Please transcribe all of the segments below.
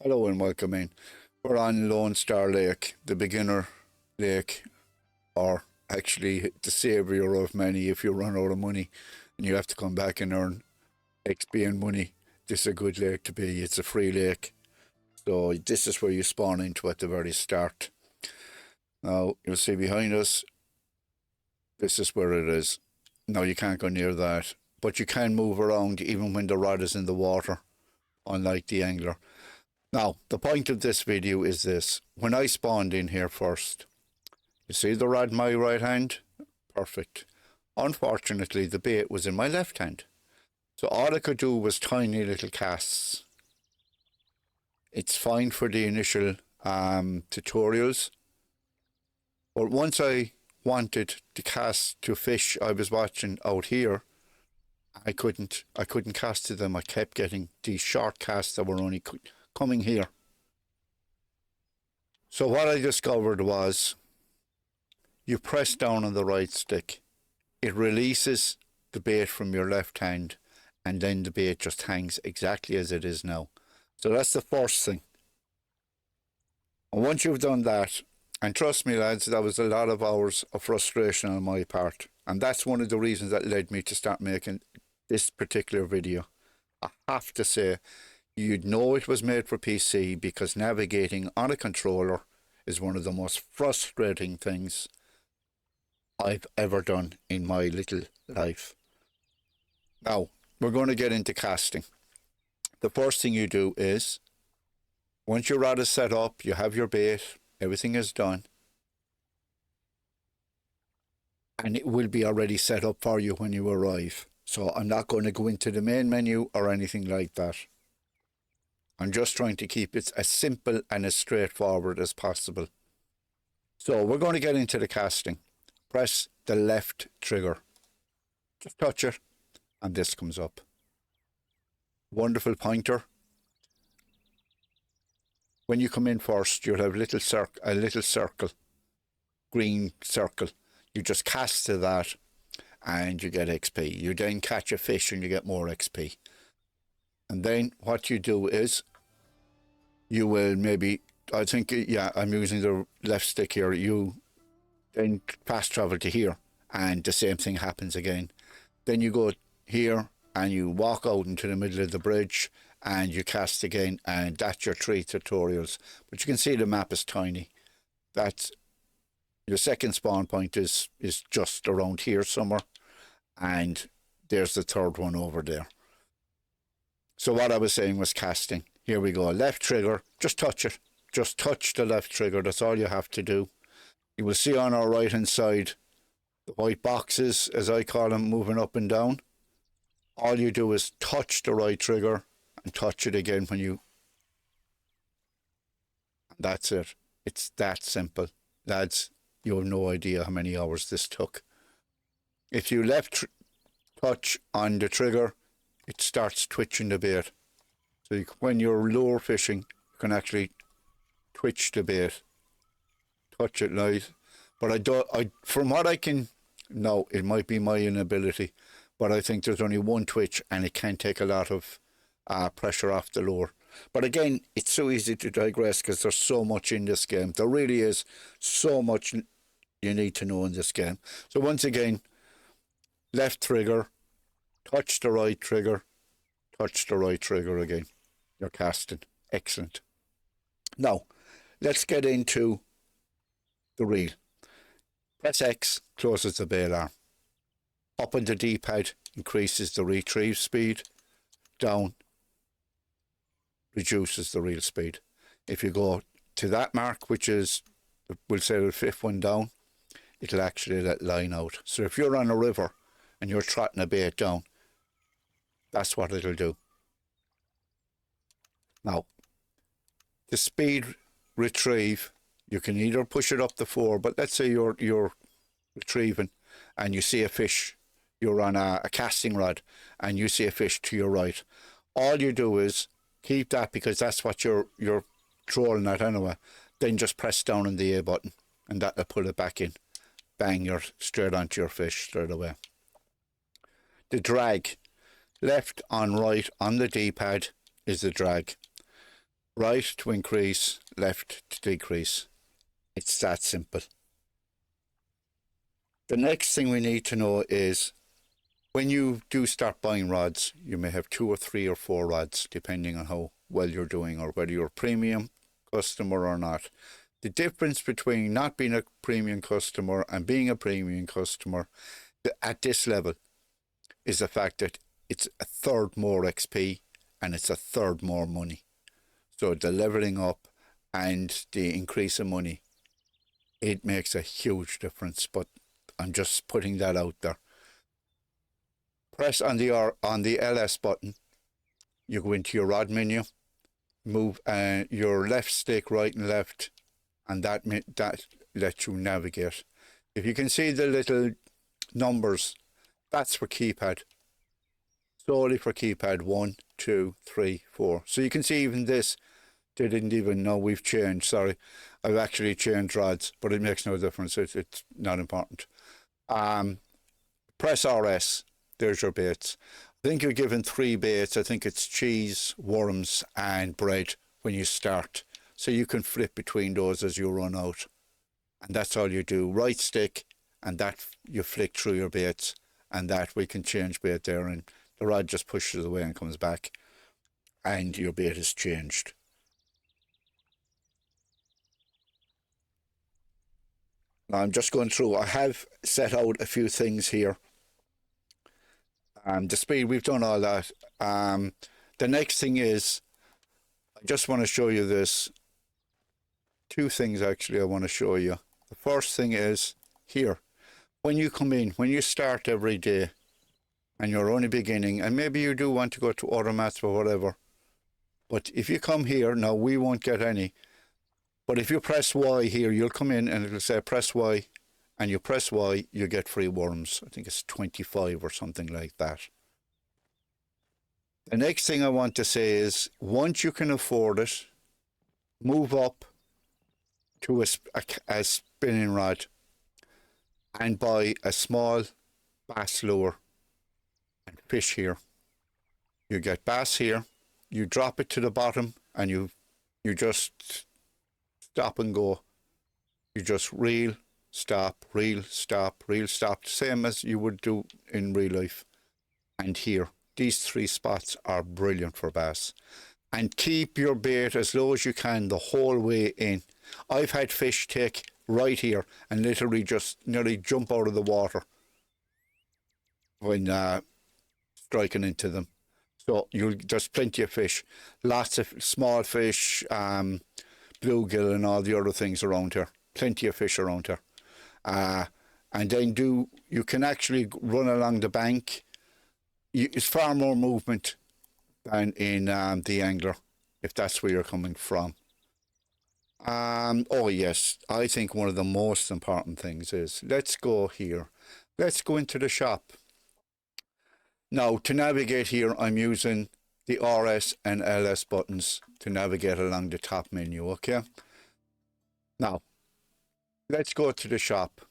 Hello and welcome in. We're on Lone Star Lake, the beginner lake, or actually the saviour of many if you run out of money and you have to come back and earn XP and money. This is a good lake to be. It's a free lake. So this is where you spawn into at the very start. Now you'll see behind us, this is where it is. Now you can't go near that, but you can move around even when the rod is in the water, unlike the angler. Now, the point of this video is this. When I spawned in here first, you see the rod in my right hand? Perfect. Unfortunately, the bait was in my left hand. So all I could do was tiny little casts. It's fine for the initial tutorials. But once I wanted to cast to fish I was watching out here, I couldn't cast to them. I kept getting these short casts that were only coming here. So what I discovered was you press down on the right stick, it releases the bait from your left hand, and then the bait just hangs exactly as it is now. So that's the first thing. And once you've done that, and trust me lads, that was a lot of hours of frustration on my part, and that's one of the reasons that led me to start making this particular video. I have to say, you'd know it was made for PC because navigating on a controller is one of the most frustrating things I've ever done in my little life. Now, we're going to get into casting. The first thing you do is, once your rod is set up, you have your bait, everything is done, and it will be already set up for you when you arrive. So I'm not going to go into the main menu or anything like that. I'm just trying to keep it as simple and as straightforward as possible. So we're going to get into the casting. Press the left trigger. Just touch it and this comes up. Wonderful pointer. When you come in first, you'll have a little circle, green circle. You just cast to that and you get XP. You then catch a fish and you get more XP. And then what you do is, you will maybe, I think, yeah, I'm using the left stick here. You then fast travel to here and the same thing happens again. Then you go here and you walk out into the middle of the bridge and you cast again, and that's your 3 tutorials. But you can see the map is tiny. That's your second spawn point is just around here somewhere, and there's the third one over there. So what I was saying was casting. Here we go. Left trigger. Just touch it. Just touch the left trigger. That's all you have to do. You will see on our right hand side the white boxes, as I call them, moving up and down. All you do is touch the right trigger and touch it again when you... That's it. It's that simple. Lads, you have no idea how many hours this took. If you left touch on the trigger, it starts twitching the bait. So when you're lure fishing, you can actually twitch the bait, touch it light. But from what I can know, it might be my inability, but I think there's only one twitch and it can take a lot of pressure off the lure. But again, it's so easy to digress because there's so much in this game. There really is so much you need to know in this game. So once again, left trigger, touch the right trigger, touch the right trigger again. You're casting. Excellent. Now, let's get into the reel. Press X closes the bail arm. Up on the D-pad increases the retrieve speed. Down reduces the reel speed. If you go to that mark, which is, we'll say the 5th one down, it'll actually let line out. So if you're on a river and you're trotting a bait down, that's what it'll do. Now, the speed retrieve, you can either push it up to 4, but let's say you're retrieving and you see a fish, you're on a casting rod and you see a fish to your right. All you do is keep that because that's what you're trolling at anyway. Then just press down on the A button and that'll pull it back in. Bang, you're straight onto your fish straight away. The drag, left on right on the D-pad is the drag. Right to increase, left to decrease. It's that simple. The next thing we need to know is when you do start buying rods, you may have 2 or 3 or 4 rods, depending on how well you're doing or whether you're a premium customer or not. The difference between not being a premium customer and being a premium customer at this level is the fact that it's a third more XP and it's a third more money. So the leveling up and the increase in money, it makes a huge difference, but I'm just putting that out there. Press on the LS button. You go into your rod menu, move your left stick right and left, and that lets you navigate. If you can see the little numbers, that's for keypad. Solely for keypad 1, 2, 3, 4. So you can see even this, they didn't even know we've changed. Sorry, I've actually changed rods, but it makes no difference. It's not important. Press RS. There's your baits. I think you're given 3 baits. I think it's cheese, worms, and bread when you start. So you can flip between those as you run out. And that's all you do. Right stick, and that you flick through your baits, and that we can change bait there, and the rod just pushes away and comes back, and your bait is changed. Now I'm just going through. I have set out a few things here. The speed, we've done all that. The next thing is, I just want to show you this. 2 things actually I want to show you. The first thing is here. When you come in, when you start every day, and you're only beginning, and maybe you do want to go to other mats or whatever, but if you come here, now we won't get any, but if you press Y here, you'll come in and it'll say press Y, and you press Y, you get free worms. I think it's 25 or something like that. The next thing I want to say is, once you can afford it, move up to a spinning rod and buy a small bass lure and fish here. You get bass here, you drop it to the bottom, and you just stop and go. You just reel, stop, reel, stop, reel, stop, same as you would do in real life. And here, these 3 spots are brilliant for bass. And keep your bait as low as you can the whole way in. I've had fish take right here and literally just nearly jump out of the water when striking into them. So there's plenty of fish, lots of small fish, bluegill and all the other things around here. Plenty of fish around here. And then you can actually run along the bank. It's far more movement than in the Angler, if that's where you're coming from. Oh yes, I think one of the most important things is, let's go here. Let's go into the shop. Now, to navigate here, I'm using the RS and LS buttons to navigate along the top menu, okay? Now, let's go to the shop.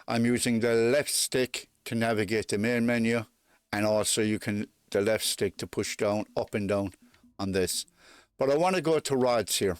I'm using the left stick to navigate the main menu, and also the left stick to push down, up and down on this. But I want to go to rods here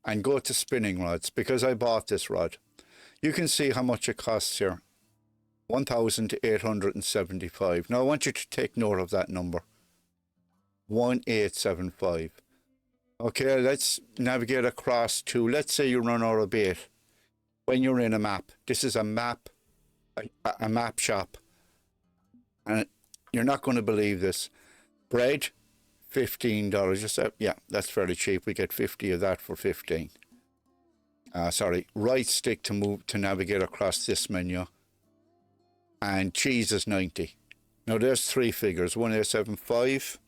and go to spinning rods because I bought this rod. You can see how much it costs here. 1,875. Now I want you to take note of that number. 1,875. Okay, let's navigate across to, let's say you run out of bait. When you're in a map, this is a map shop. And you're not going to believe this. Bread, $15. You said, yeah, that's fairly cheap. We get 50 of that for 15. Sorry, right stick to navigate across this menu. And cheese is 90. Now there's 3 figures, 1,875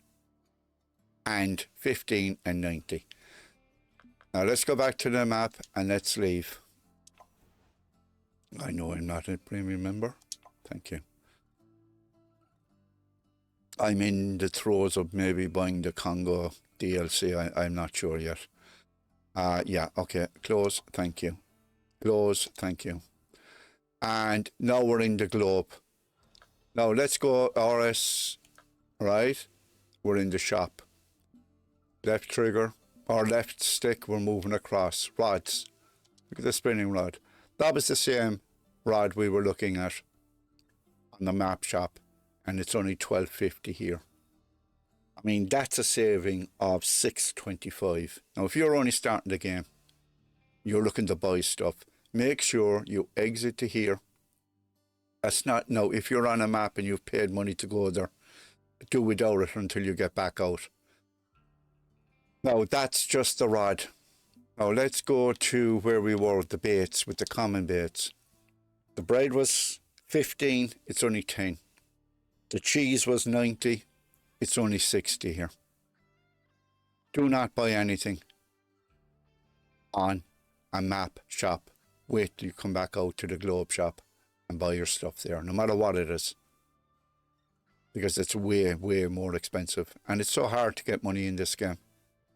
and 15 and 90. Now let's go back to the map and let's leave. I know I'm not a premium member. Thank you. I'm in the throes of maybe buying the Congo DLC. I'm not sure yet. Yeah, okay. Close. Thank you. Close. Thank you. And now we're in the globe. Now let's go RS, right? We're in the shop. Left trigger, Our left stick, we're moving across. Rods. Look at the spinning rod. That was the same rod we were looking at on the map shop, and it's only $12.50 here. I mean, that's a saving of $6.25. Now, if you're only starting the game, you're looking to buy stuff, make sure you exit to here. That's not, no, if you're on a map and you've paid money to go there, do without it until you get back out. Now, that's just the rod. Now, let's go to where we were with the baits, with the common baits. The bread was 15, it's only 10. The cheese was 90, it's only 60 here. Do not buy anything on a map shop. Wait till you come back out to the Globe shop and buy your stuff there, no matter what it is. Because it's way, way more expensive. And it's so hard to get money in this game.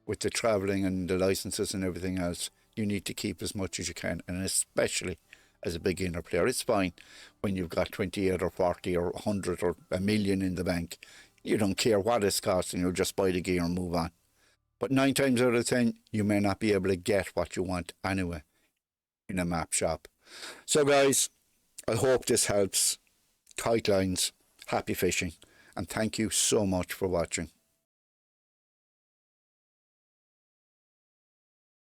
With the travelling and the licenses and everything else, you need to keep as much as you can. And especially as a beginner player. It's fine when you've got 28 or 40 or 100 or a million in the bank. You don't care what it's costing, you'll just buy the gear and move on. But 9 times out of 10, you may not be able to get what you want anyway in a map shop. So guys, I hope this helps. Tight lines, happy fishing, and thank you so much for watching.